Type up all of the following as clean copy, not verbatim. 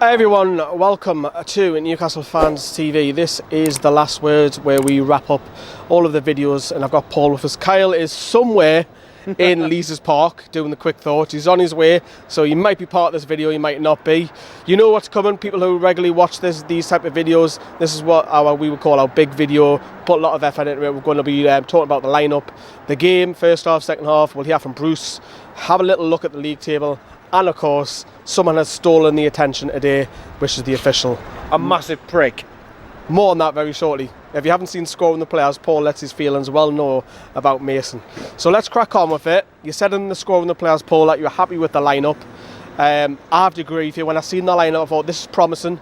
Hi everyone, welcome to Newcastle Fans TV. This is the last words where we wrap up all of the videos, and I've got Paul with us. Kyle is somewhere in Leazes Park doing the quick thought. He's on his way, so he might be part of this video, he might not be. You know what's coming, people who regularly watch these type of videos. This is what we would call our big video. Put a lot of effort into it. We're going to be talking about the lineup, the game, first half, second half. We'll hear from Bruce, have a little look at the league table, and of course, someone has stolen the attention today, which is the official. A massive prick. More on that very shortly. If you haven't seen Scoring the Players, Paul lets his feelings well know about Mason. So let's crack on with it. You said in the Scoring the Players poll that you were happy with the lineup. I have to agree with you. When I seen the lineup, I thought this is promising.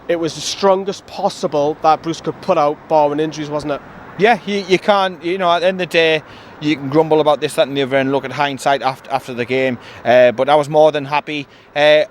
It was the strongest possible that Bruce could put out, barring injuries, wasn't it? Yeah, you can't, you know, at the end of the day, you can grumble about this, that and the other and look at hindsight after the game. But I was more than happy.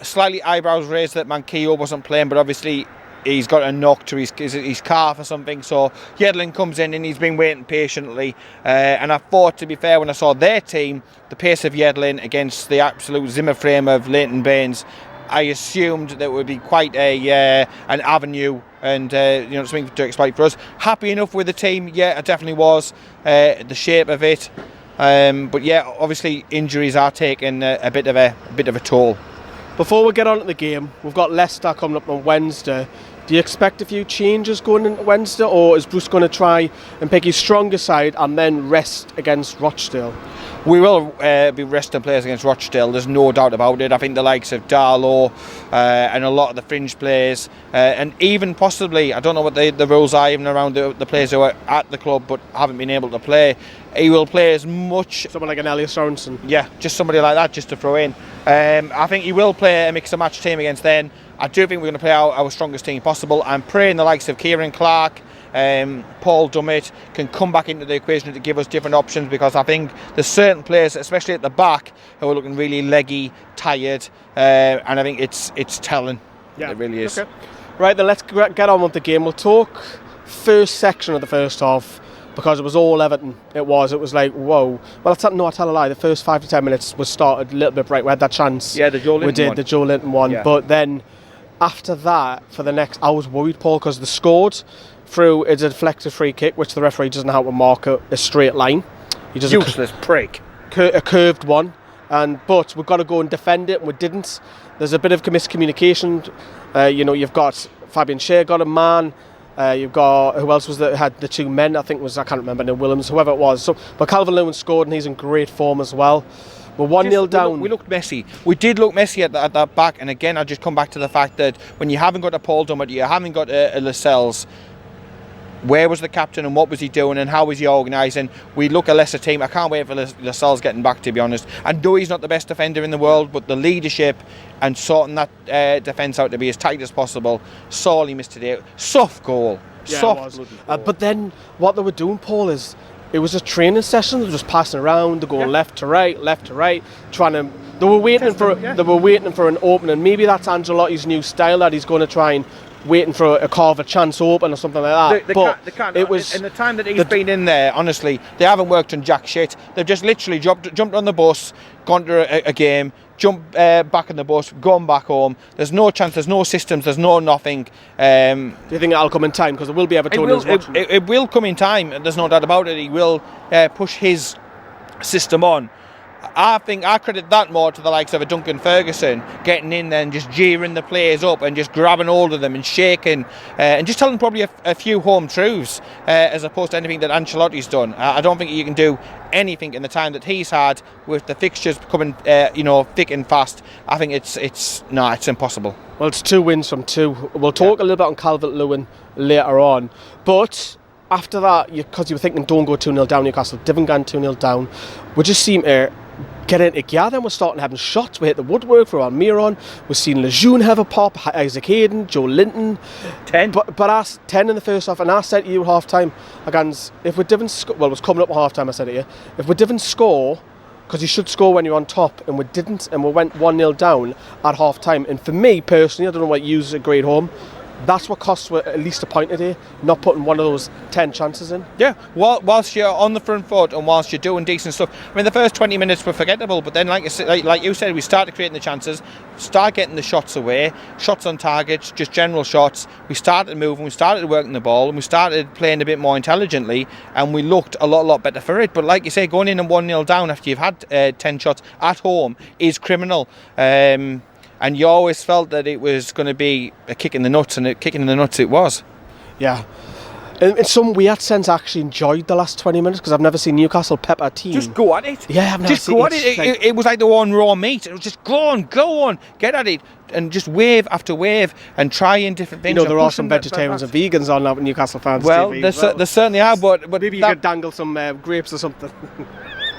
Slightly eyebrows raised that Manquillo wasn't playing, but obviously he's got a knock to his calf or something. So Yedlin comes in and he's been waiting patiently. And I thought, to be fair, when I saw their team, the pace of Yedlin against the absolute Zimmer frame of Leighton Baines, I assumed that would be quite an avenue and something to exploit for us. Happy enough with the team, yeah, I definitely was. The shape of it, but yeah, obviously injuries are taking a bit of a toll. Before we get on to the game, we've got Leicester coming up on Wednesday. Do you expect a few changes going into Wednesday, or is Bruce going to try and pick his stronger side and then rest against Rochdale? We will be resting players against Rochdale, there's no doubt about it. I think the likes of Darlow and a lot of the fringe players, and even possibly, I don't know what the rules are even around the players who are at the club but haven't been able to play. He will play as much... Someone like an Elliot Sorensen. Yeah, just somebody like that, just to throw in. I think he will play a mix and match team against them. I do think we're going to play our strongest team possible. I'm praying the likes of Kieran Clark, Paul Dummett can come back into the equation to give us different options, because I think there's certain players, especially at the back, who are looking really leggy, tired, and I think it's telling. Yeah, it really is. Okay. Right, then let's get on with the game. We'll talk first section of the first half, because it was all Everton. It was like, whoa. Well, I tell a lie. The first 5 to 10 minutes was started a little bit bright. We had that chance. Yeah, the Joe Linton one. We did, the Joe Linton one. Yeah. But then after that, for the next, I was worried, Paul, because they scored through a deflected free kick, which the referee doesn't know how to mark a straight line. He does useless prick. A curved one. But we've got to go and defend it, and we didn't. There's a bit of miscommunication. You've got Fabian Schär got a man. You've got, who else was that had the two men? I can't remember, Neil Williams, whoever it was. But calvin-lewin scored, and he's in great form as well. We're 1-0 down. We looked messy. We did look messy at that back. And again, I just come back to the fact that when you haven't got a Paul Dummett, you haven't got a Lascelles, where was the captain and what was he doing and how was he organising? We look a lesser team. I can't wait for Lascelles getting back, to be honest. And though he's not the best defender in the world, but the leadership and sorting that defence out to be as tight as possible, sorely missed today. Soft goal. Yeah, soft. But then what they were doing, Paul, is it was a training session. They were just passing around, they're going left to right, trying to. They were waiting for an opening. Maybe that's Ancelotti's new style, that he's going to try and waiting for a carve a chance open or something like that. They can't. It was in the time that he's been in there. Honestly, they haven't worked on jack shit. They've just literally jumped on the bus, gone to a game, jumped back on the bus, gone back home. There's no chance. There's no systems. There's no nothing. Do you think that'll come in time? Because there will be Evertonians watching. It will come in time. There's no doubt about it. He will push his system on. I think I credit that more to the likes of a Duncan Ferguson getting in there and just jeering the players up and just grabbing hold of them and shaking and just telling probably a few home truths as opposed to anything that Ancelotti's done. I don't think you can do anything in the time that he's had with the fixtures becoming thick and fast. I think it's impossible. Well, it's 2 wins from 2. We'll talk a little bit on calvin-lewin later on, but after that, because you were thinking don't go 2-0 down, Newcastle didn't go 2-0 down, we just seem to get in together, and we're starting having shots. We hit the woodwork for Almiron. We've seen Lejeune have a pop, Isaac Hayden, Joe Linton. 10. But us 10 in the first half, and I said to you at half time, again, if we didn't score, well, it was coming up at half time, I said to you, if we didn't score, because you should score when you're on top, and we didn't, and we went 1-0 down at half time. And for me personally, I don't know what you agreed home, That's what costs were at least a point a day, not putting one of those 10 chances in. Yeah, whilst you're on the front foot and whilst you're doing decent stuff. I mean, the first 20 minutes were forgettable, but then, like you said, we started creating the chances, start getting the shots away, shots on targets, just general shots. We started moving, we started working the ball, and we started playing a bit more intelligently, and we looked a lot better for it. But like you say, going in and 1-0 down after you've had 10 shots at home is criminal. And you always felt that it was going to be a kick in the nuts, and kicking in the nuts it was. Yeah. In some weird sense, I actually enjoyed the last 20 minutes because I've never seen Newcastle pep a team. Just go at it. Yeah, I've never just seen go at it. It was like they were on raw meat. It was just go on, get at it, and just wave after wave and try in different things. You know, there are some vegetarians and vegans on now with Newcastle fans. Well, TV there certainly are, but maybe you could dangle some grapes or something.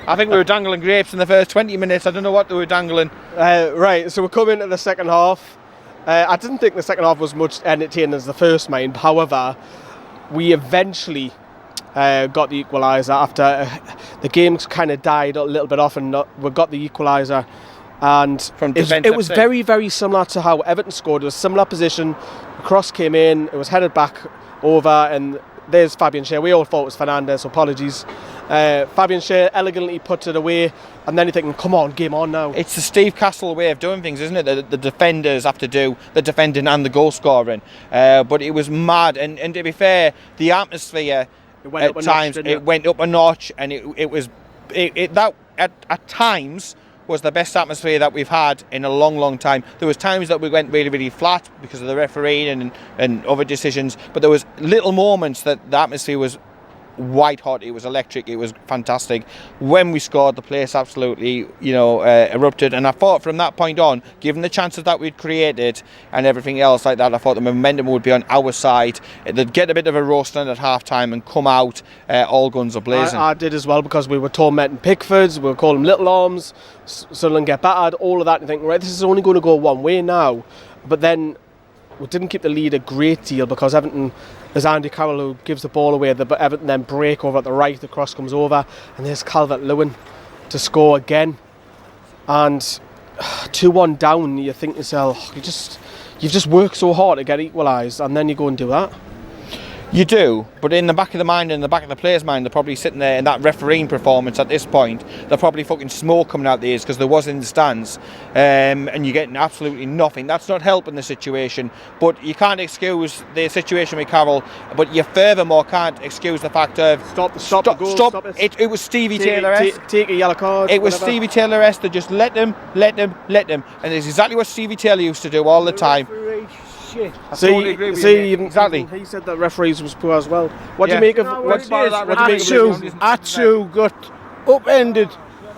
I think we were dangling grapes in the first 20 minutes. I don't know what they were dangling. Right, so we're coming to the second half. I didn't think the second half was much entertaining as the first, mind. However, we eventually got the equaliser after the game's kind of died a little bit off, and we got the equaliser. And it was very, very similar to how Everton scored. It was a similar position. The cross came in, it was headed back over, and there's Fabian Schär. We all thought it was Fernandes, so apologies. Fabian Schär elegantly puts it away, and then you're thinking, come on, game on now. It's the Steve Castle way of doing things, isn't it? The defenders have to do the defending and the goal scoring. But it was mad, and to be fair, the atmosphere at times it went up a notch, and that at times was the best atmosphere that we've had in a long time. There was times that we went really flat because of the refereeing and other decisions, but there was little moments that the atmosphere was white hot. It was electric. It was fantastic. When we scored, the place absolutely erupted, and I thought from that point on, given the chances that we'd created and everything else like that, I thought the momentum would be on our side. They'd get a bit of a roasting at half time and come out all guns a blazing. I did as well, because we were tormenting Pickfords, we were calling them little arms, Sunderland get battered, all of that, and think, right, this is only going to go one way now. But then we didn't keep the lead a great deal, because Everton, there's Andy Carroll who gives the ball away, but Everton then break over at the right, the cross comes over, and there's Calvin-Lewin to score again. And 2-1 down, you think to yourself, you've just worked so hard to get equalised, and then you go and do that. You do, but in the back of the mind, in the back of the player's mind, they're probably sitting there in that refereeing performance at this point. They're probably fucking smoke coming out the ears because there was in the stands, and you're getting absolutely nothing. That's not helping the situation, but you can't excuse the situation with Carroll, but you furthermore can't excuse the fact of stop it. It was Stevie Taylor-esque. Take a yellow card. It was Stevie Taylor-esque to just let them, and it's exactly what Stevie Taylor used to do all the time. Shit. I totally agree with you. Exactly. He said that referees was poor as well. What do you make of Atsu got upended.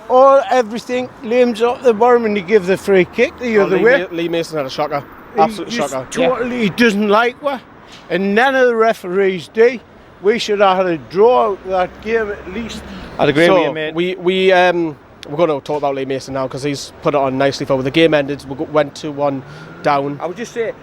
Everything. Liam's up the bottom and he gave the free kick the other way. Lee Mason had a shocker. Absolute shocker. He doesn't like what. And none of the referees do. We should have had a draw out of that game at least. I'd agree with you, mate. We're going to talk about Lee Mason now because he's put it on nicely for. The game ended, we went 2-1 down. I would just say,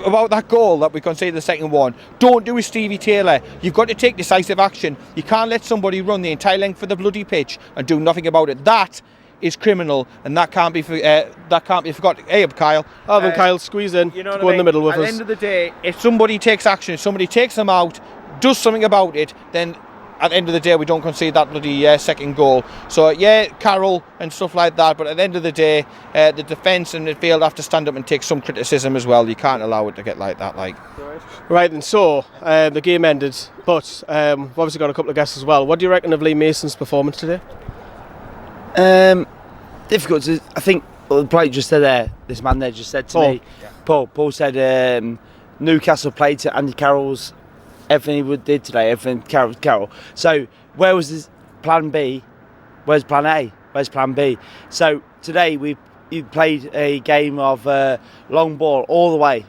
about that goal that we conceded the second one, don't do a Stevie Taylor. You've got to take decisive action. You can't let somebody run the entire length of the bloody pitch and do nothing about it. That is criminal, and that can't be forgotten. Hey up, Kyle. Kyle, squeeze in, go in the middle with us. At the end of the day, if somebody takes action, if somebody takes them out, does something about it, then at the end of the day we don't concede that bloody second goal. So yeah, Carroll and stuff like that, but at the end of the day the defence and midfield have to stand up and take some criticism as well. You can't allow it to get like that. Right, and so the game ended, but we've obviously got a couple of guests as well. What do you reckon of Lee Mason's performance today? Difficult to, I think the player just said there, this man there just said to me, Paul said Newcastle played to Andy Carroll's everything he did today, everything Carroll. So where was his plan B? Where's plan A? Where's plan B? So today we played a game of long ball all the way.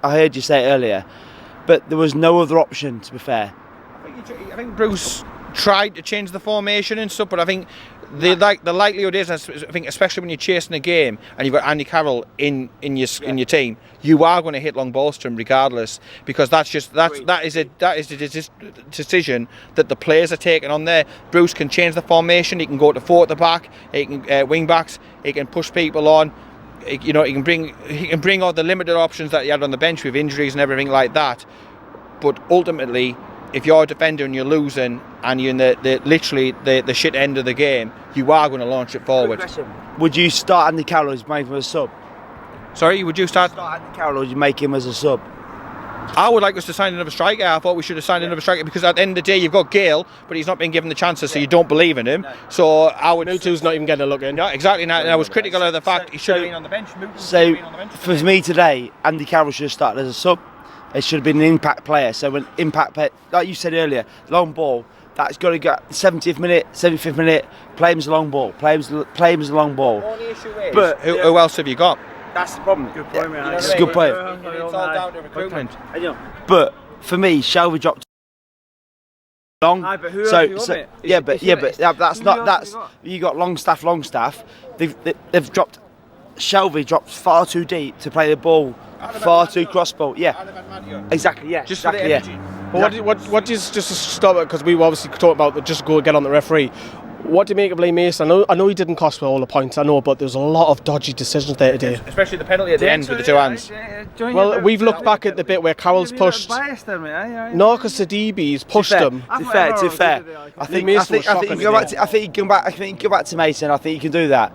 I heard you say it earlier, but there was no other option, to be fair. I think Bruce tried to change the formation and stuff, but I think the likelihood is, I think, especially when you're chasing a game and you've got Andy Carroll in your team, you are going to hit long balls to him regardless, because that is a decision that the players are taking on there. Bruce can change the formation. He can go to 4 at the back. He can wing backs. He can push people on. you know, he can bring all the limited options that he had on the bench with injuries and everything like that. But ultimately, if you're a defender and you're losing and you're in literally the shit end of the game, you are going to launch it forward. Would you start Andy Carroll or would you make him as a sub? Sorry, would you start Andy Carroll or would you make him as a sub? I would like us to sign another striker. I thought we should have signed another striker because at the end of the day you've got Gale, but he's not been given the chances, so you don't believe in him. No. So I would. Mutu's not even getting a look in. No, exactly. And I was critical of the fact he should have been on the bench. So for me today, Andy Carroll should have started as a sub. It should have been an impact player. So when impact player, like you said earlier, long ball. That's got to get 70th minute, 75th minute. Play him as a long ball. Play him as a long ball. The only issue is, but who else have you got? That's the problem. Good point, man. It's a good point. It's all down to recruitment. But for me, Shelby dropped long. Aye, but who else have you got, mate? That's you got Longstaff. They've dropped. Shelby dropped far too deep to play the ball, far too cross ball. Yeah, exactly. Yeah, just exactly. For the energy. Yeah. But what is just to stop it, because we were obviously talking about just go get on the referee. What do you make of Lee Mason? I know he didn't cost all the points, I know, but there's a lot of dodgy decisions there today. Especially the penalty at the end with the two hands. Well, we've looked back at the bit where Carroll's pushed. No, because Sidibe's pushed him. To be fair, I think you can go back to Mason. I think you can do that,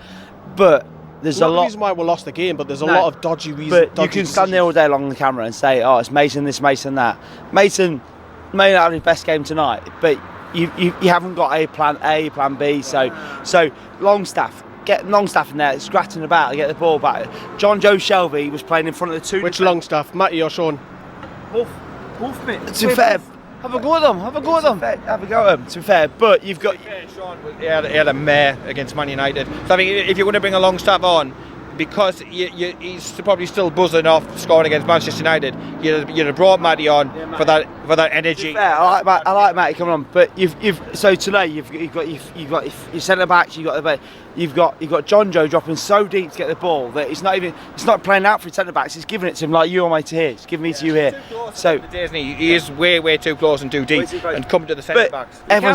but there's not a lot. The reason why we lost the game, but there's a lot of dodgy reasons. But you can stand there all day long on the camera and say, "Oh, it's Mason this, Mason that." Mason may not have his best game tonight, but you haven't got a plan B. So Longstaff, get Longstaff in there, scratching about to get the ball back. John Joe Shelby was playing in front of the two. Which Longstaff, Matty or Sean? Both, mate. To be fair, have a go at them. Have a go at them. To be fair, but you've got. Yeah, Sean, he had a mare against Man United. So I think if you're going to bring a Longstaff on, because he's probably still buzzing off scoring against Manchester United, you'd have brought Matty on for that energy. Fair, I like Matty coming on, but so today you've got your centre backs, you've got John Joe dropping so deep to get the ball that it's not playing out for his centre backs. He's giving it to him like you are mate to here. It's giving me to you here. So he is way too close and too deep and coming to the centre backs. Everyone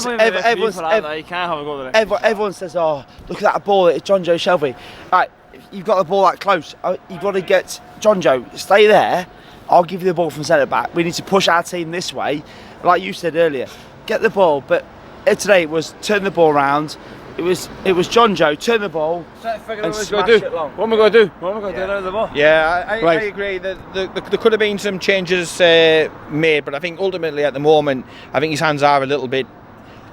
says, "Oh, look at that ball! It's John Joe Shelby." Right. You've got the ball that close. You've got to get John Joe. Stay there. I'll give you the ball from centre back. We need to push our team this way, like you said earlier. Get the ball. But today it was turn the ball around. It was John Joe turn the ball and smash it long. What am I going to do? What am I going to do with the ball? Yeah, I agree. There could have been some changes made, but I think ultimately at the moment, I think his hands are a little bit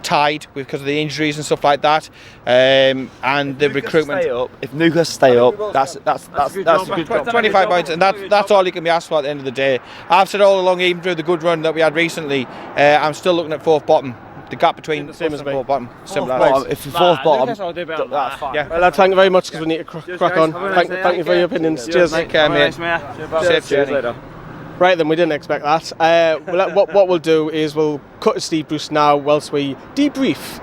tied because of the injuries and stuff like that, and the recruitment. If Newcastle stay up, that's a good job. 25 points, and that's all you can be asked for at the end of the day. I've said all along, even through the good run that we had recently, I'm still looking at fourth bottom. The gap between same as fourth bottom. Simple as if fourth bottom, that's fine. Yeah. Well, lads, thank you very much because we need to crack on. Thank you for your opinions. Cheers. Take care, mate. Safe journey. Right then, we didn't expect that. What we'll do is we'll cut to Steve Bruce now whilst we debrief.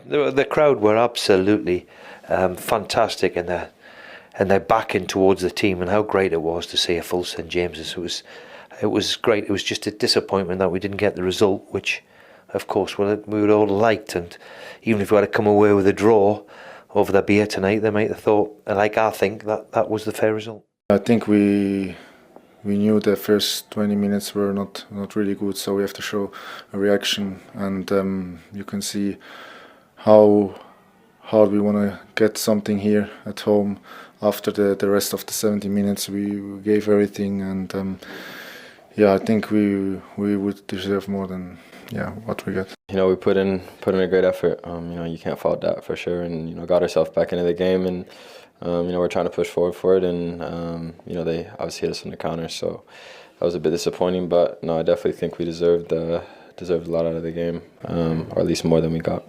The crowd were absolutely fantastic in their backing towards the team, and how great it was to see a full St James's. It was great. It was just a disappointment that we didn't get the result, which of course we would all liked, and even if we had to come away with a draw over the beer tonight, they might have thought, like I think, that was the fair result. I think we knew the first 20 minutes were not really good, so we have to show a reaction, and you can see how hard we want to get something here at home. After the rest of the 70 minutes, we gave everything, and I think we would deserve more than what we got. We put in a great effort. You can't fault that for sure, and got ourselves back into the game, and we're trying to push forward for it, and they obviously hit us on the counter, so that was a bit disappointing. But no, I definitely think we deserved a lot out of the game, or at least more than we got.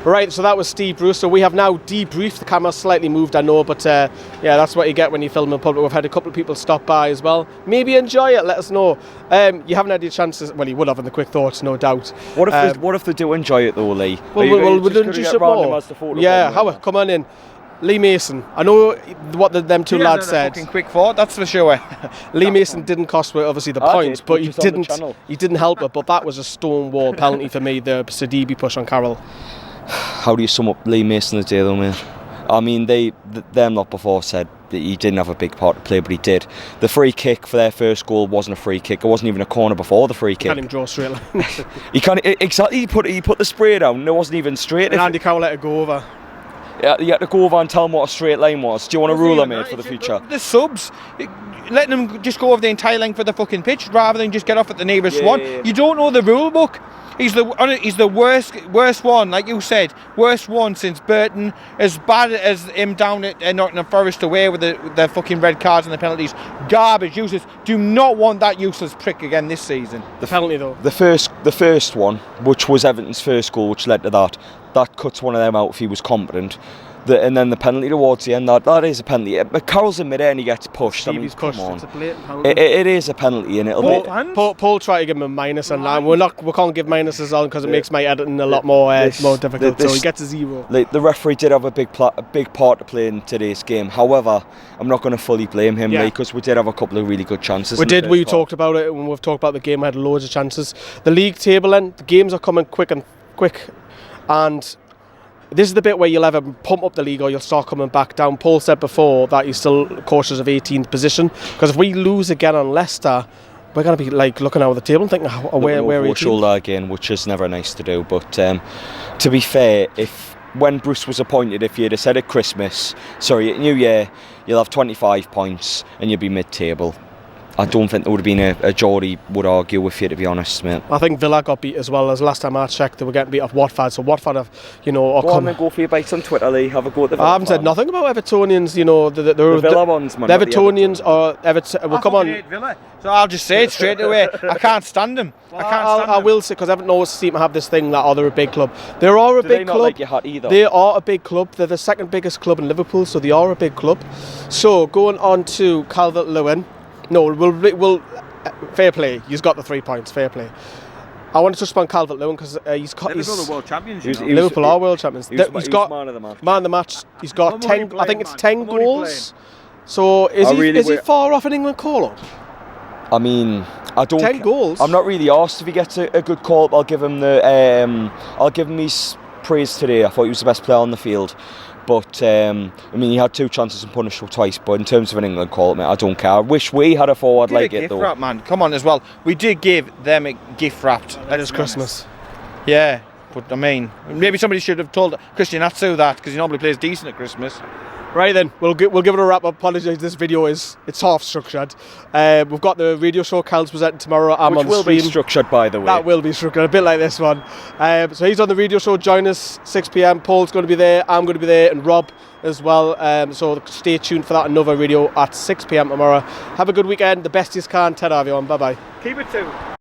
Right, so that was Steve Bruce. So we have now debriefed. The camera's slightly moved, I know, but that's what you get when you film in public. We've had a couple of people stop by as well. Maybe enjoy it, let us know. You haven't had your chances, well, you would have in the quick thoughts, no doubt. What if they do enjoy it though, Lee? We'll introduce it more. Yeah, Howard, come on in. Lee Mason, I know what them two lads said. Fucking quick thought, that's for sure. Lee Mason didn't cost obviously the points, but he didn't help it. But that was a stonewall penalty for me, the Sidibe push on Carroll. How do you sum up Lee Mason today though, mate? I mean, them lot before said that he didn't have a big part to play, but he did. The free kick for their first goal wasn't a free kick. It wasn't even a corner before the free kick. Can't even draw straight line. He can't exactly. He put the spray down. And it wasn't even straight. And Andy Carroll let it go over. Yeah, you had to go over and tell him what a straight line was. Do you want a ruler made for the future? The subs, letting them just go over the entire length of the fucking pitch rather than just get off at the nearest one. Yeah. You don't know the rule book. He's the worst one, like you said, worst one since Burton. As bad as him down at Nottingham Forest away with the fucking red cards and the penalties. Garbage, useless. Do not want that useless prick again this season. The penalty though. The first one, which was Everton's first goal, which led to that cuts one of them out if he was competent. And then the penalty towards the end, that is a penalty. Carroll's in mid-air and he gets pushed. He's pushed. Come on. It's a blatant penalty. It is a penalty, and it'll be. Paul tried to give him a minus on that. We can't give minuses on because it makes my editing a lot more difficult. So he gets a 0. The referee did have a big part to play in today's game. However, I'm not going to fully blame him because we did have a couple of really good chances. We talked about it when we've talked about the game. We had loads of chances. The league table, then the games are coming quick, and this is the bit where you'll either pump up the league or you'll start coming back down. Paul said before that he's still cautious of 18th position because if we lose again on Leicester, we're going to be like looking out of the table and thinking where are we? Shoulder again, which is never nice to do. But to be fair, when Bruce was appointed, if you'd have said at New Year, you'll have 25 points and you'll be mid-table, I don't think there would have been a jury would argue with you, to be honest, mate. I think Villa got beat as well. As last time I checked, they were getting beat off Watford. So Watford have, Go on and go for your bites on Twitter, Lee. Have a go at the Villa. I haven't said nothing about Evertonians. The Villa ones, man. The Evertonians are Everton. Well, come on. Villa, so I'll just say it straight away. I can't stand them. I will say because Everton always seem to have this thing that they're a big club. They are a big club. Like your hat either? They are a big club. They're the second biggest club in Liverpool, so they are a big club. So going on to Calvin-Lewin. No, we'll fair play. He's got the 3 points. Fair play. I want to touch upon Calvin-Lewin because he's Liverpool are world champions. Liverpool are world champions. He's got man of the match. Man of the match. He's got 10. I think it's 10 goals. So is he far off an England call-up? I mean, I don't. 10 goals. I'm not really asked if he gets a good call-up. I'll give him his praise today. I thought he was the best player on the field. But, I mean, he had 2 chances and punished twice. But in terms of an England call, mate, I don't care. I wish we had a forward like it, though. Gift wrap, man. Come on, as well. We did give them a gift wrapped. That is Christmas. Yeah, but, I mean, maybe somebody should have told Christian Atsu that, because he normally plays decent at Christmas. Right then, we'll give it a wrap up. Apologise, this video it's half structured. We've got the radio show Cal's presenting tomorrow. I'm Which on the stream. Will be structured, by the way. That will be structured, a bit like this one. So he's on the radio show. Join us 6 p.m. Paul's going to be there. I'm going to be there, and Rob as well. So stay tuned for that. Another video at 6 p.m. tomorrow. Have a good weekend. The best you can. Ta-ra, everyone. Bye bye. Keep it 2.